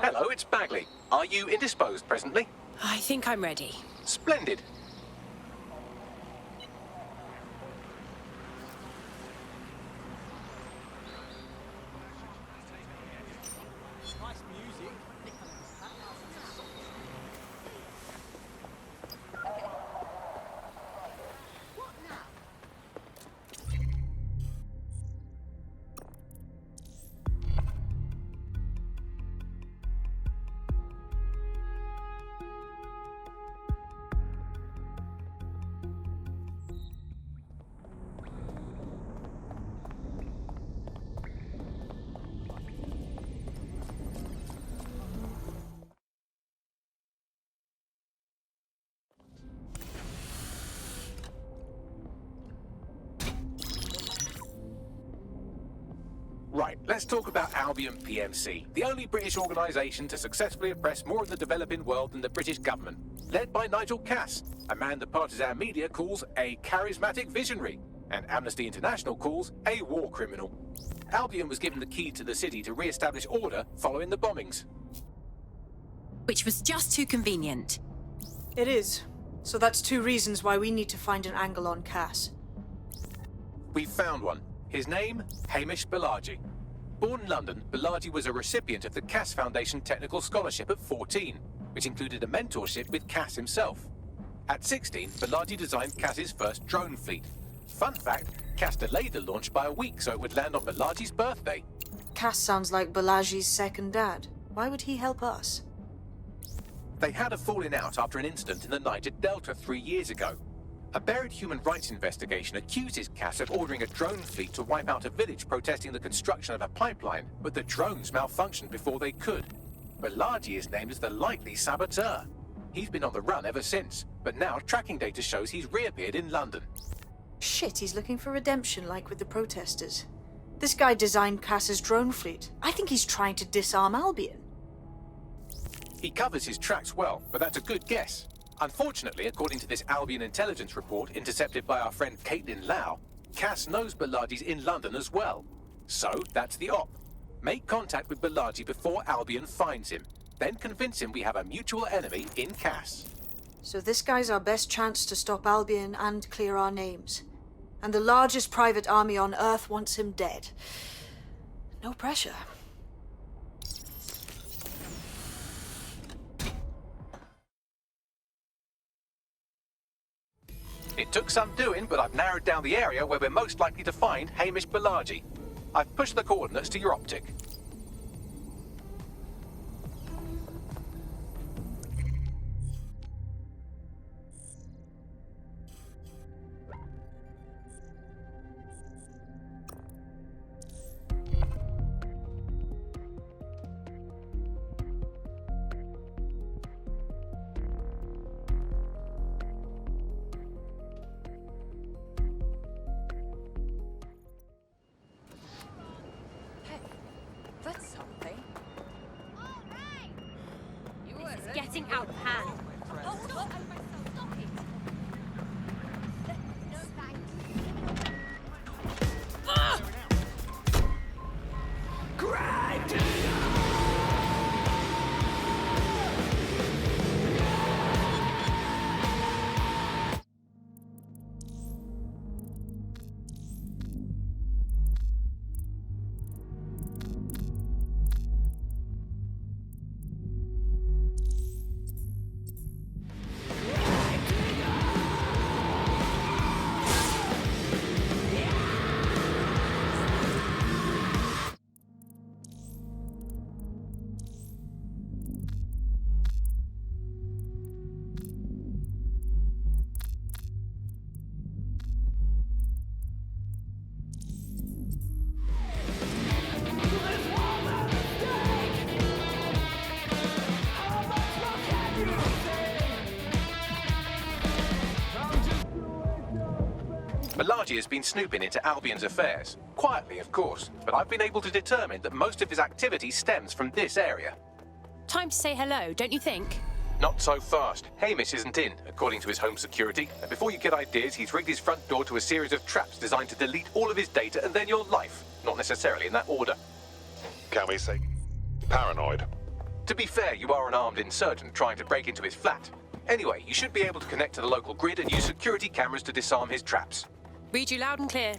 Hello, it's Bagley. Are you indisposed presently? I think I'm ready. Splendid. Right, let's talk about Albion PMC, the only British organisation to successfully oppress more of the developing world than the British government. Led by Nigel Cass, a man the partisan media calls a charismatic visionary, and Amnesty International calls a war criminal. Albion was given the key to the city to re-establish order following the bombings. Which was just too convenient. It is. So that's two reasons why we need to find an angle on Cass. We've found one. His name, Hamish Balaji. Born in London, Balaji was a recipient of the Cass Foundation Technical Scholarship at 14, which included a mentorship with Cass himself. At 16, Balaji designed Cass's first drone fleet. Fun fact, Cass delayed the launch by a week so it would land on Balaji's birthday. Cass sounds like Balaji's second dad. Why would he help us? They had a falling out after an incident in the Niger Delta 3 years ago. A buried human rights investigation accuses Cass of ordering a drone fleet to wipe out a village protesting the construction of a pipeline, but the drones malfunctioned before they could. Balaji is named as the likely saboteur. He's been on the run ever since, but now tracking data shows he's reappeared in London. Shit, he's looking for redemption like with the protesters. This guy designed Cass's drone fleet. I think he's trying to disarm Albion. He covers his tracks well, but that's a good guess. Unfortunately, according to this Albion intelligence report intercepted by our friend Caitlin Lau, Cass knows Balaji's in London as well. So, that's the op. Make contact with Balaji before Albion finds him. Then convince him we have a mutual enemy in Cass. So this guy's our best chance to stop Albion and clear our names. And the largest private army on Earth wants him dead. No pressure. It took some doing, but I've narrowed down the area where we're most likely to find Hamish Balaji. I've pushed the coordinates to your optic. Getting out of hand. Balaji has been snooping into Albion's affairs. Quietly, of course, but I've been able to determine that most of his activity stems from this area. Time to say hello, don't you think? Not so fast. Hamish isn't in, according to his home security. And before you get ideas, he's rigged his front door to a series of traps designed to delete all of his data and then your life. Not necessarily in that order. dummy say paranoid. To be fair, you are an armed insurgent trying to break into his flat. Anyway, you should be able to connect to the local grid and use security cameras to disarm his traps. Read you loud and clear.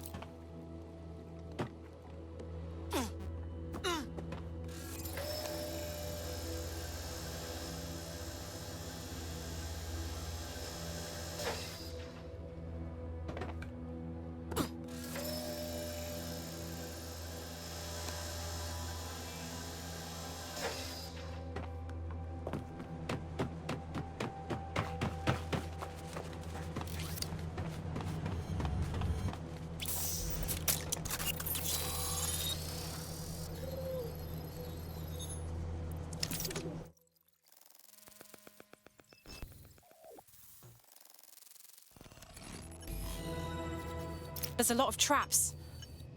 There's a lot of traps.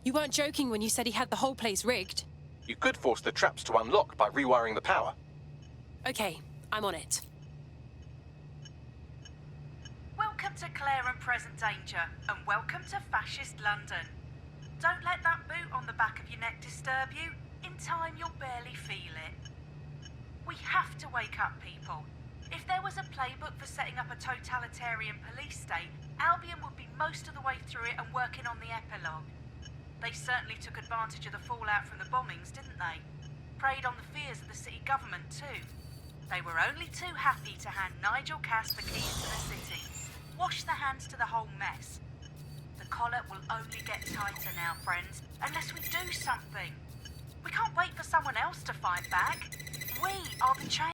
You weren't joking when you said he had the whole place rigged. You could force the traps to unlock by rewiring the power. Okay, I'm on it. Welcome to Claire and Present Danger, and welcome to Fascist London. Don't let that boot on the back of your neck disturb you. In time, you'll barely feel it. We have to wake up, people. If there was a playbook for setting up a totalitarian police state, Albion would be most of the way through it and working on the epilogue. They certainly took advantage of the fallout from the bombings, didn't they? Preyed on the fears of the city government, too. They were only too happy to hand Nigel Cass the keys to the city. Wash the hands to the whole mess. The collar will only get tighter now, friends, unless we do something. We can't wait for someone else to fight back. We are the change.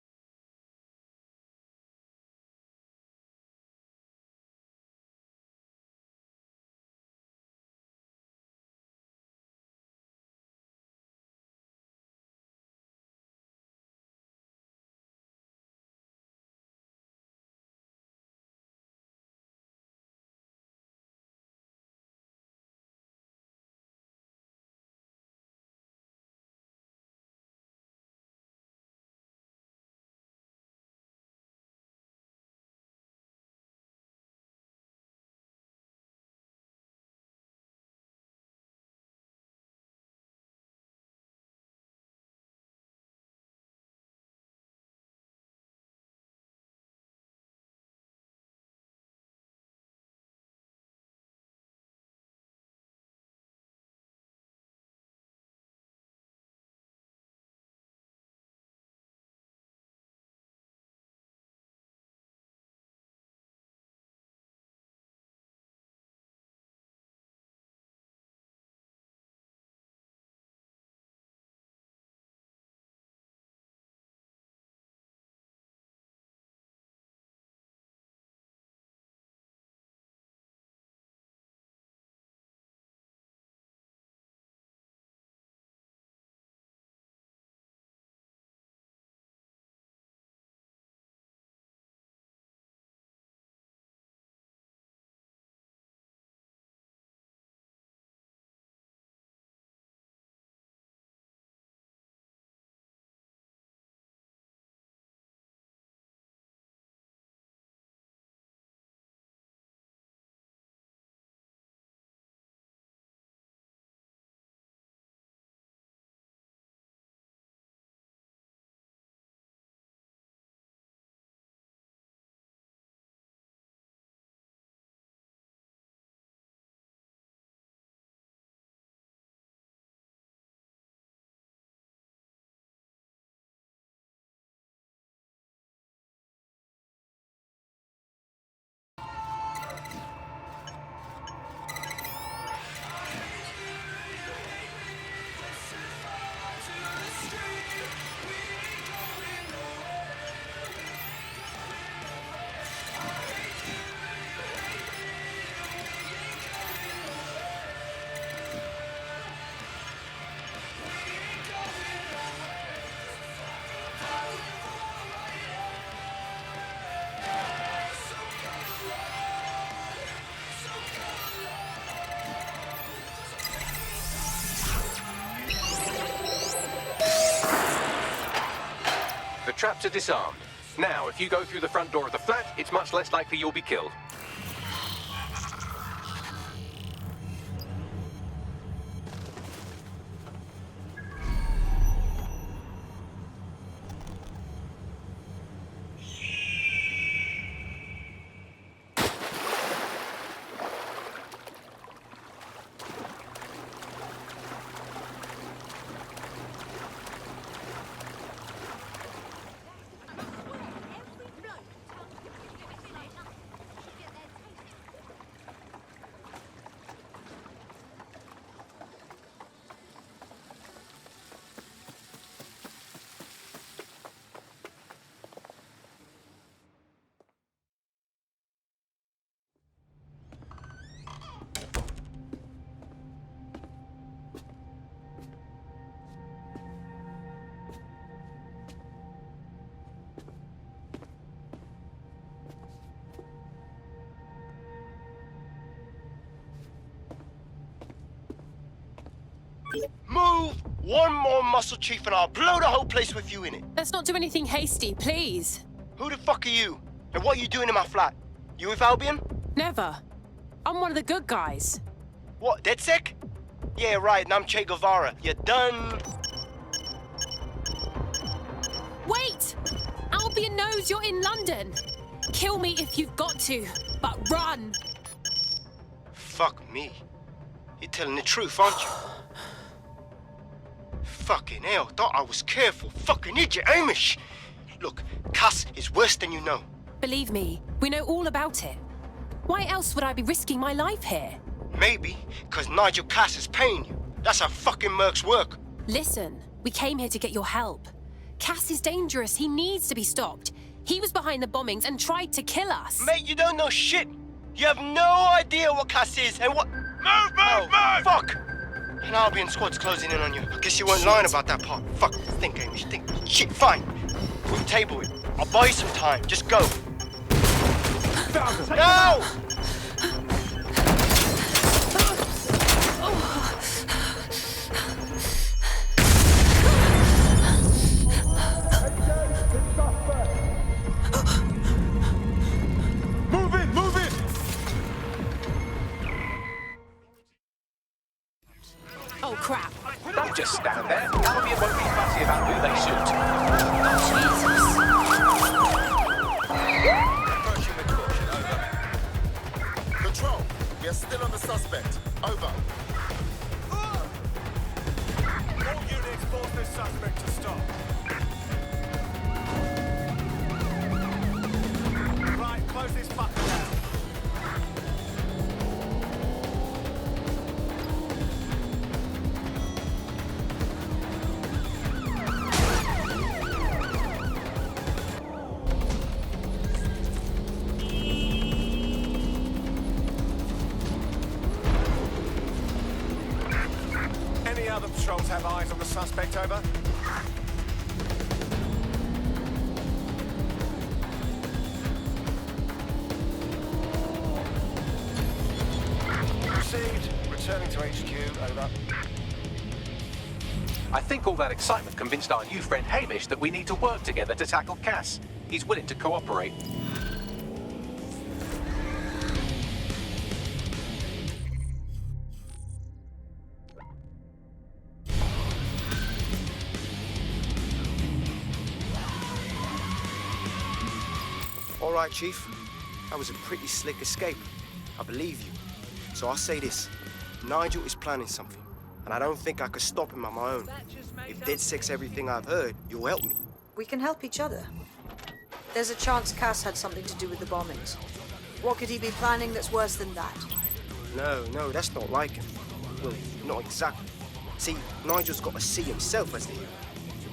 Traps are disarmed. Now, if you go through the front door of the flat, it's much less likely you'll be killed. One more muscle, Chief, and I'll blow the whole place with you in it. Let's not do anything hasty, please. Who the fuck are you? And what are you doing in my flat? You with Albion? Never. I'm one of the good guys. What, DedSec? Yeah, right, and I'm Che Guevara. You're done. Wait! Albion knows you're in London. Kill me if you've got to, but run. Fuck me. You're telling the truth, aren't you? Fucking hell, thought I was careful. Fucking idiot, Amish. Look, Cass is worse than you know. Believe me, we know all about it. Why else would I be risking my life here? Maybe, because Nigel Cass is paying you. That's how fucking mercs work. Listen, we came here to get your help. Cass is dangerous. He needs to be stopped. He was behind the bombings and tried to kill us. Mate, you don't know shit. You have no idea what Cass is and what... Move! Fuck! An Albion squad's closing in on you. I guess you weren't lying about that part. Fuck, think, Amish, think. Shit, fine. We'll table it. I'll buy you some time. Just go. No! Move it! Oh, crap. Don't just stand there. Albion won't be fussy about who they shoot. Jesus. Approaching the caution, over. Control, we are still on the suspect. Over. All units, force this suspect to stop. Right, close this fucker down. Any other patrols have eyes on the suspect, over? Received. Returning to HQ, over. I think all that excitement convinced our new friend Hamish that we need to work together to tackle Cass. He's willing to cooperate. All right, Chief. That was a pretty slick escape. I believe you. So I'll say this. Nigel is planning something, and I don't think I could stop him on my own. If DedSec's everything I've heard, you'll help me. We can help each other. There's a chance Cass had something to do with the bombings. What could he be planning that's worse than that? No, that's not like him. Well, not exactly. See, Nigel's got to see himself as the hero.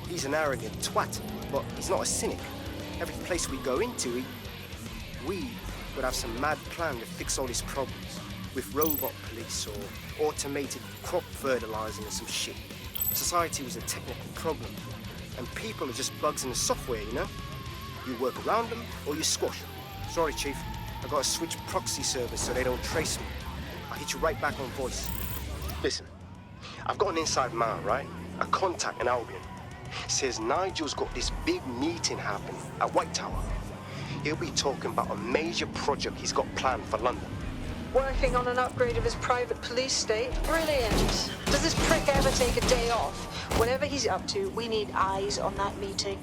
He's an arrogant twat, but he's not a cynic. Every place we go into, we would have some mad plan to fix all his problems. With robot police or automated crop fertilizing and some shit. Society was a technical problem, and people are just bugs in the software, you know? You work around them, or you squash them. Sorry, Chief. I gotta switch proxy servers so they don't trace me. I'll hit you right back on voice. Listen, I've got an inside man, right? A contact in Albion. Says Nigel's got this big meeting happening at White Tower. He'll be talking about a major project he's got planned for London. Working on an upgrade of his private police state? Brilliant. Does this prick ever take a day off? Whatever he's up to, we need eyes on that meeting.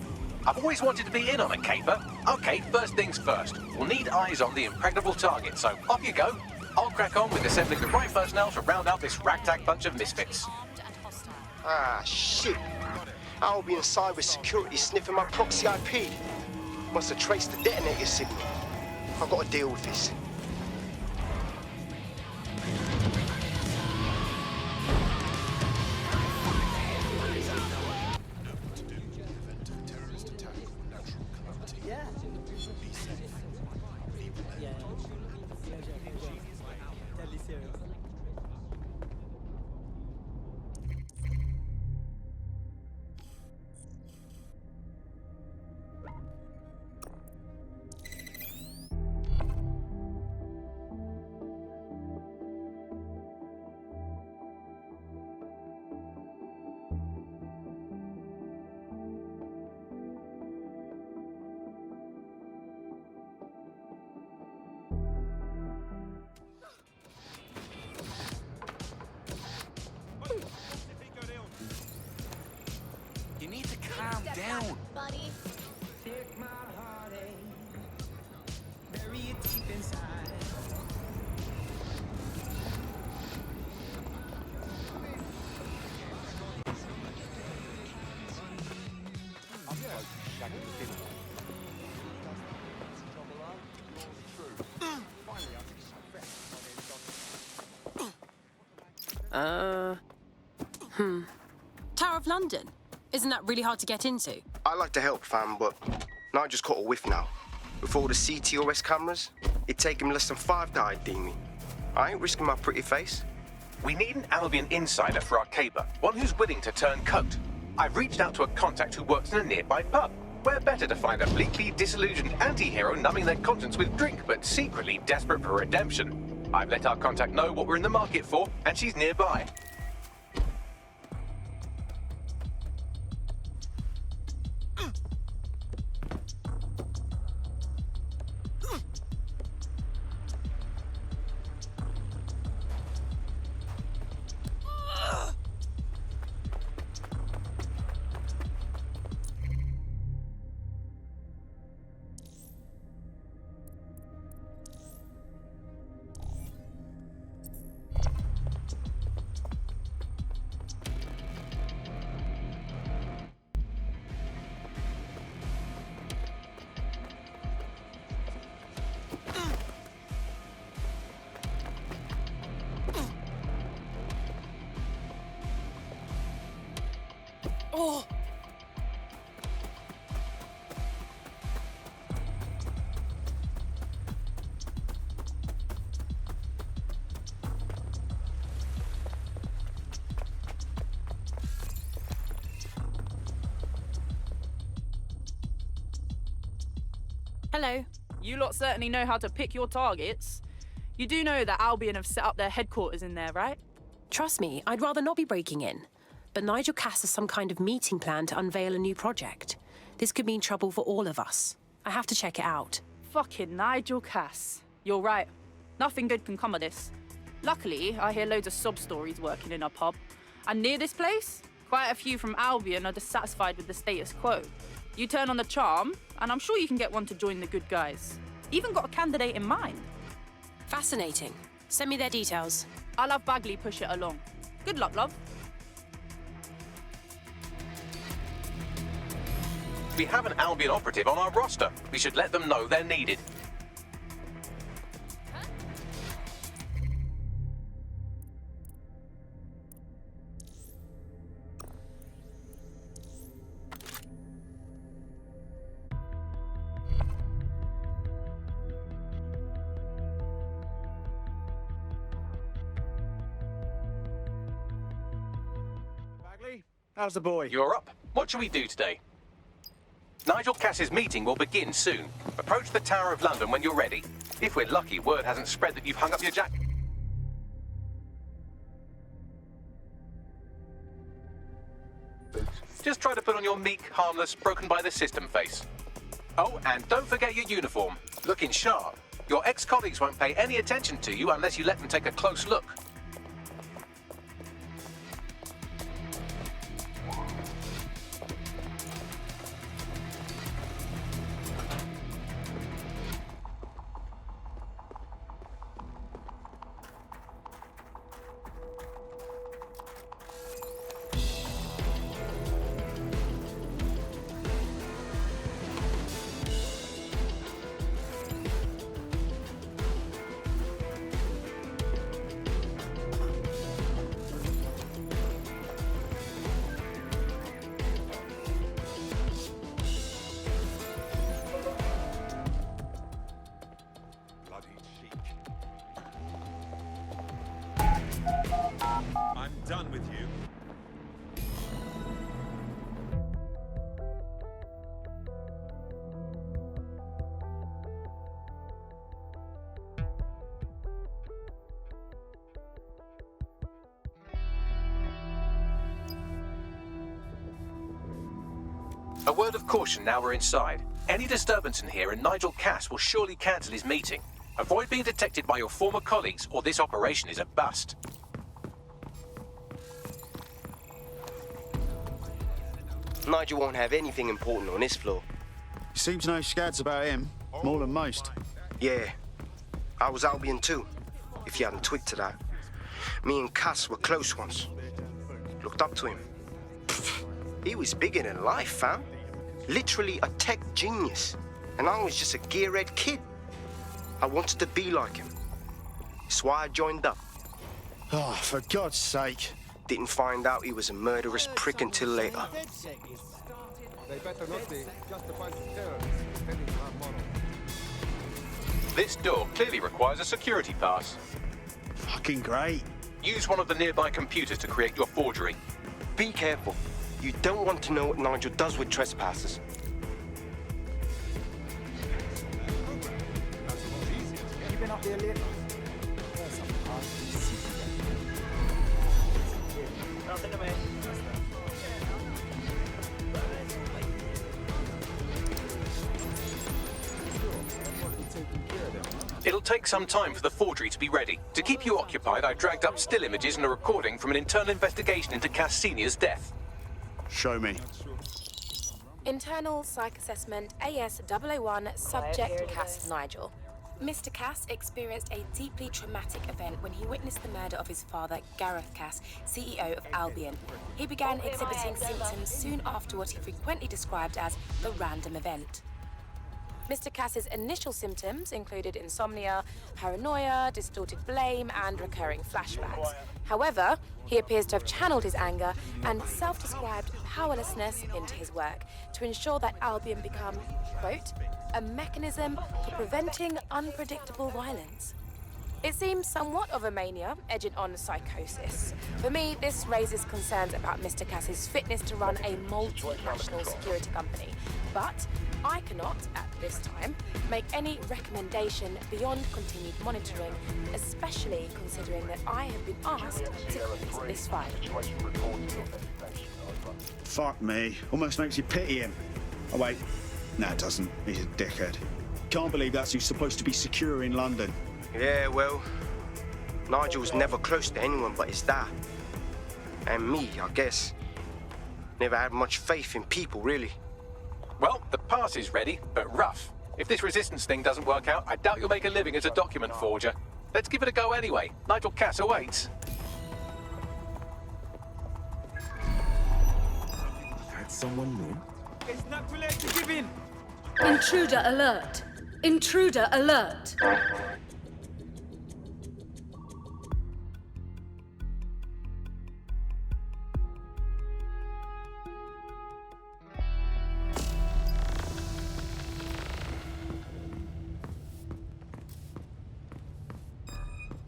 I've always wanted to be in on a caper. Okay, first things first. We'll need eyes on the impregnable target, so off you go. I'll crack on with assembling the right personnel to round out this ragtag bunch of misfits. Ah, shit. Albion cybersecurity sniffing my proxy IP. Must have traced the detonator signal. I've got to deal with this. need to calm down. Buddy. Tower of London? Isn't that really hard to get into? I like to help, fam, but I just caught a whiff now. With all the CTOS cameras, it'd take him less than 5 to ID me. I ain't risking my pretty face. We need an Albion insider for our caper, one who's willing to turn coat. I've reached out to a contact who works in a nearby pub. Where better to find a bleakly disillusioned anti-hero numbing their conscience with drink, but secretly desperate for redemption. I've let our contact know what we're in the market for, and she's nearby. Oh! Hello. You lot certainly know how to pick your targets. You do know that Albion have set up their headquarters in there, right? Trust me, I'd rather not be breaking in. But Nigel Cass has some kind of meeting plan to unveil a new project. This could mean trouble for all of us. I have to check it out. Fucking Nigel Cass. You're right. Nothing good can come of this. Luckily, I hear loads of sob stories working in our pub. And near this place, quite a few from Albion are dissatisfied with the status quo. You turn on the charm, and I'm sure you can get one to join the good guys. Even got a candidate in mind. Fascinating. Send me their details. I'll have Bagley push it along. Good luck, love. We have an Albion operative on our roster. We should let them know they're needed. Bagley, how's the boy? You're up. What shall we do today? Nigel Cass's meeting will begin soon. Approach the Tower of London when you're ready. If we're lucky, word hasn't spread that you've hung up your jacket. Just try to put on your meek, harmless, broken by the system face. Oh, and don't forget your uniform. Looking sharp. Your ex-colleagues won't pay any attention to you unless you let them take a close look. I'm done with you. A word of caution now we're inside. Any disturbance in here and Nigel Cass will surely cancel his meeting. Avoid being detected by your former colleagues or this operation is a bust. Nigel won't have anything important on this floor. You seem to know scads about him, more than most. Yeah, I was Albion too, if you hadn't twigged to that. Me and Cass were close once. Looked up to him. Pfft, he was bigger than life, fam. Literally a tech genius. And I was just a gearhead kid. I wanted to be like him. That's why I joined up. Oh, for God's sake. Didn't find out he was a murderous prick until later. They better not be just a bunch of terrorists defending our model. This door clearly requires a security pass. Fucking great. Use one of the nearby computers to create your forgery. Be careful. You don't want to know what Nigel does with trespassers. You been up there lately? It'll take some time for the forgery to be ready. To keep you occupied, I dragged up still images and a recording from an internal investigation into Cass Senior's death. Show me. Internal Psych Assessment AS001 Subject Cass Nigel. Mr. Cass experienced a deeply traumatic event when he witnessed the murder of his father, Gareth Cass, CEO of Albion. He began exhibiting symptoms soon after what he frequently described as the random event. Mr. Cass's initial symptoms included insomnia, paranoia, distorted blame, and recurring flashbacks. However, he appears to have channeled his anger and self-described powerlessness into his work to ensure that Albion become, quote, a mechanism for preventing unpredictable violence. It seems somewhat of a mania, edging on psychosis. For me, this raises concerns about Mr. Cass's fitness to run a multinational security company. But I cannot, at this time, make any recommendation beyond continued monitoring, especially considering that I have been asked to close this file. Fuck me. Almost makes you pity him. Oh, wait. No, it doesn't. He's a dickhead. Can't believe that's who's supposed to be secure in London. Yeah, well, Nigel's never close to anyone but his dad. And me, I guess. Never had much faith in people, really. Well, the pass is ready, but rough. If this resistance thing doesn't work out, I doubt you'll make a living as a document forger. Let's give it a go anyway. Nigel Cass awaits. Had someone new? It's not too late to give in. Intruder alert! Intruder alert!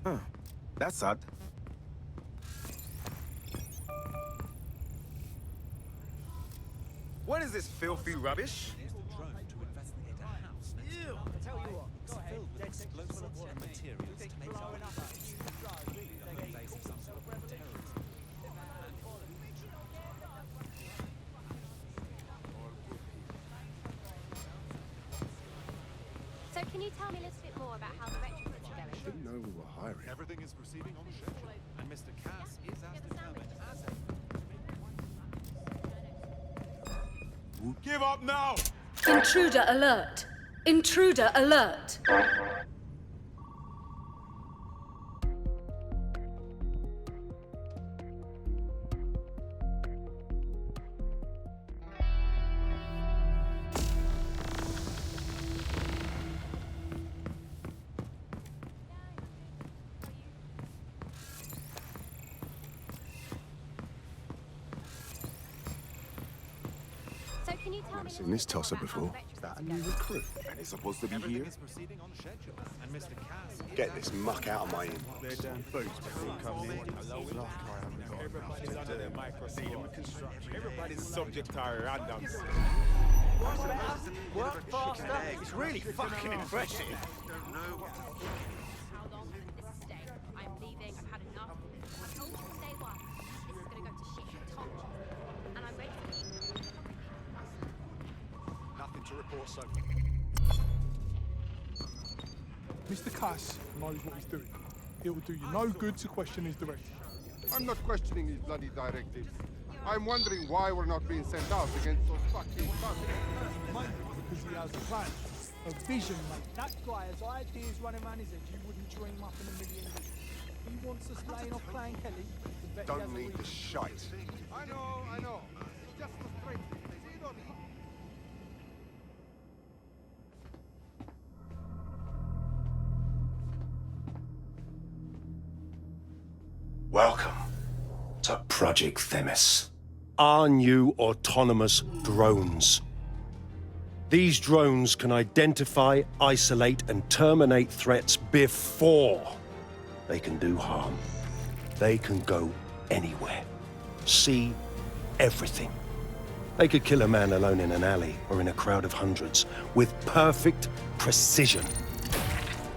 Huh. That's odd. What is this filthy rubbish? So can you tell me a little bit more about how the retrofits are going? Didn't know we were hiring. Everything is proceeding on schedule, and Mr. Cass is as determined as ever. Give up now! Intruder alert! Intruder alert! So can you tell me a Seen this little tosser bit more before. about Is that how a the new retrofits are recruit? And he's supposed to be Everything here? is proceeding on schedule, and Mr. Cass is Get as this determined muck out of my as ever. inbox. Their damn boots before coming in. Everybody's under their microscope. Everybody's subject to our randoms. Work faster. It's really fucking impressive. How long can this stay? I'm leaving. I've had enough. I told you from day one. This is going to go to shit. I told you. And I'm ready for you. Nothing to report, so. Mr. Cass knows what he's doing. It will do you no good to question his direction. I'm not questioning his bloody directives. I'm wondering why we're not being sent out against those fucking buggers. Because he has a plan. A vision, mate. That guy has ideas running around his head you wouldn't dream up in a million years. He wants us laying off playing Kelly. Don't need the shite. I know. It's just frustrating. See, you don't need... Welcome to Project Themis. Our new autonomous drones. These drones can identify, isolate, and terminate threats before they can do harm. They can go anywhere, see everything. They could kill a man alone in an alley or in a crowd of hundreds with perfect precision.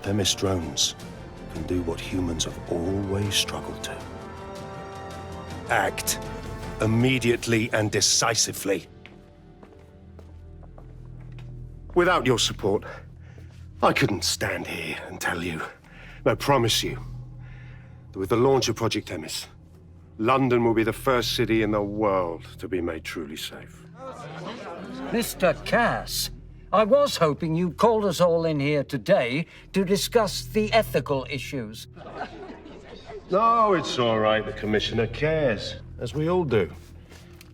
Themis drones can do what humans have always struggled to. Act immediately and decisively. Without your support, I couldn't stand here and tell you, I promise you, that with the launch of Project Themis, London will be the first city in the world to be made truly safe. Mr. Cass, I was hoping you'd called us all in here today to discuss the ethical issues. No, it's all right. The Commissioner cares, as we all do.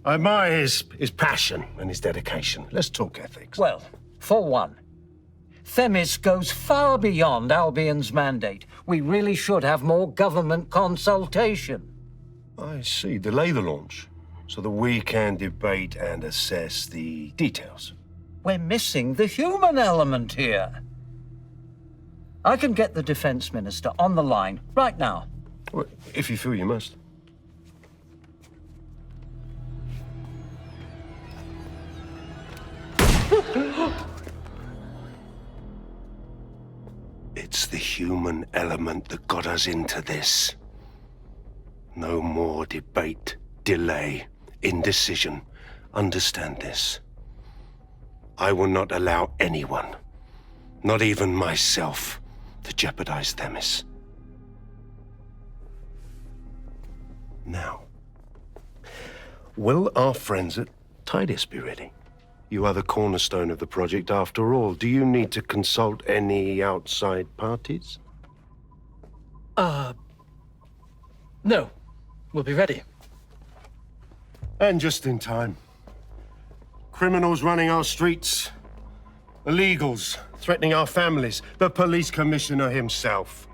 I admire his passion and his dedication. Let's talk ethics. Well, for one, Themis goes far beyond Albion's mandate. We really should have more government consultation. I see. Delay the launch so that we can debate and assess the details. We're missing the human element here. I can get the Defense Minister on the line right now. Well, if you feel you must. It's the human element that got us into this. No more debate, delay, indecision. Understand this. I will not allow anyone, not even myself, to jeopardize Themis. Now, will our friends at Tidus be ready? You are the cornerstone of the project after all. Do you need to consult any outside parties? No. We'll be ready. And just in time. Criminals running our streets. Illegals threatening our families. The police commissioner himself.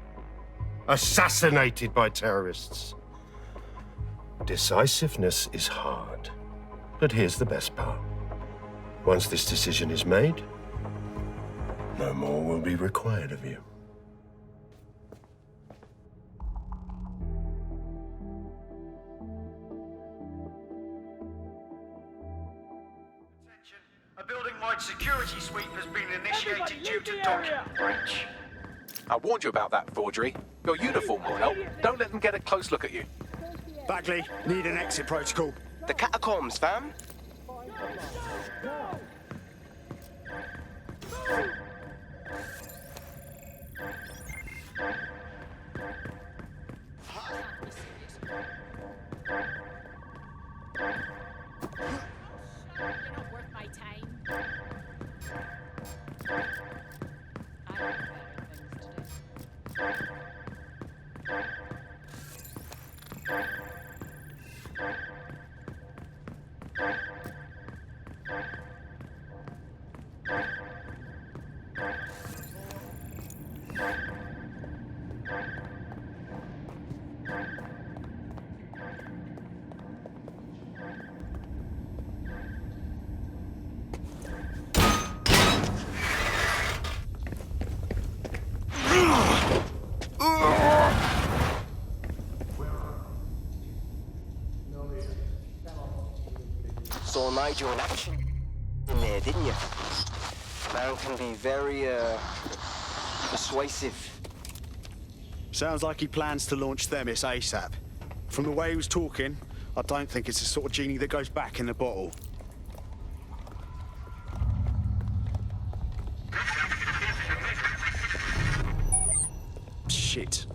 Assassinated by terrorists. Decisiveness is hard. But here's the best part. Once this decision is made, no more will be required of you. A building-wide security sweep has been initiated due to document breach. I warned you about that forgery. Your uniform will help. Don't let them get a close look at you. Bagley, need an exit protocol. The catacombs, fam. You're not worth my time. I have better things to do. Saw Nigel in action in there, didn't you? Man can be very, persuasive. Sounds like he plans to launch Themis ASAP. From the way he was talking, I don't think it's the sort of genie that goes back in the bottle. Shit.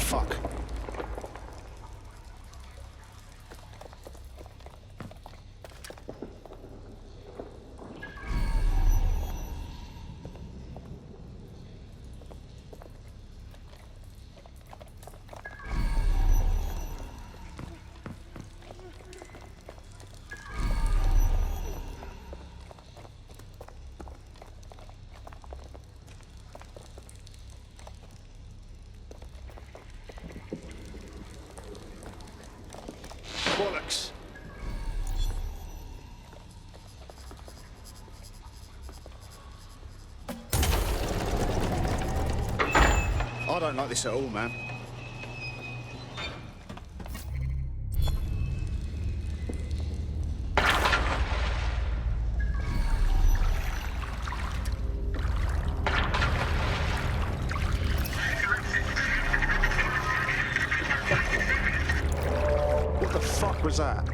fuck. Bollocks. I don't like this at all, man. What the fuck was that?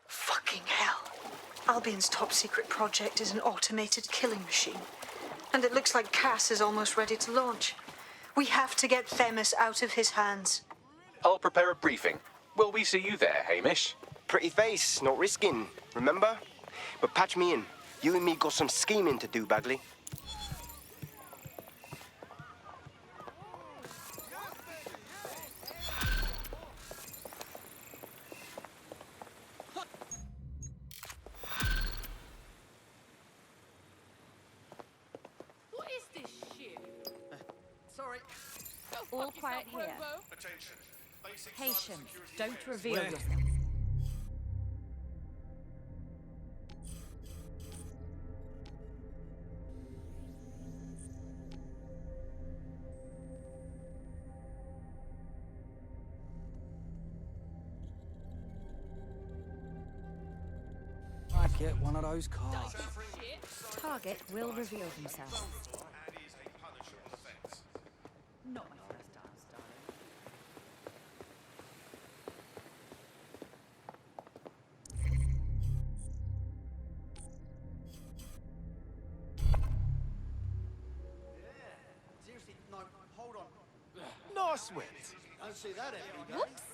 Fucking hell. Albion's top secret project is an automated killing machine. And it looks like Cass is almost ready to launch. We have to get Themis out of his hands. I'll prepare a briefing. Will we see you there, Hamish? Pretty face, not risking, remember? But patch me in. You and me got some scheming to do, Bagley. What is this shit? Sorry. All quiet here. Patience. Don't reveal yourself. I get one of those cars. Target will reveal himself. Not my first dance, darling. No sweat. Whoops.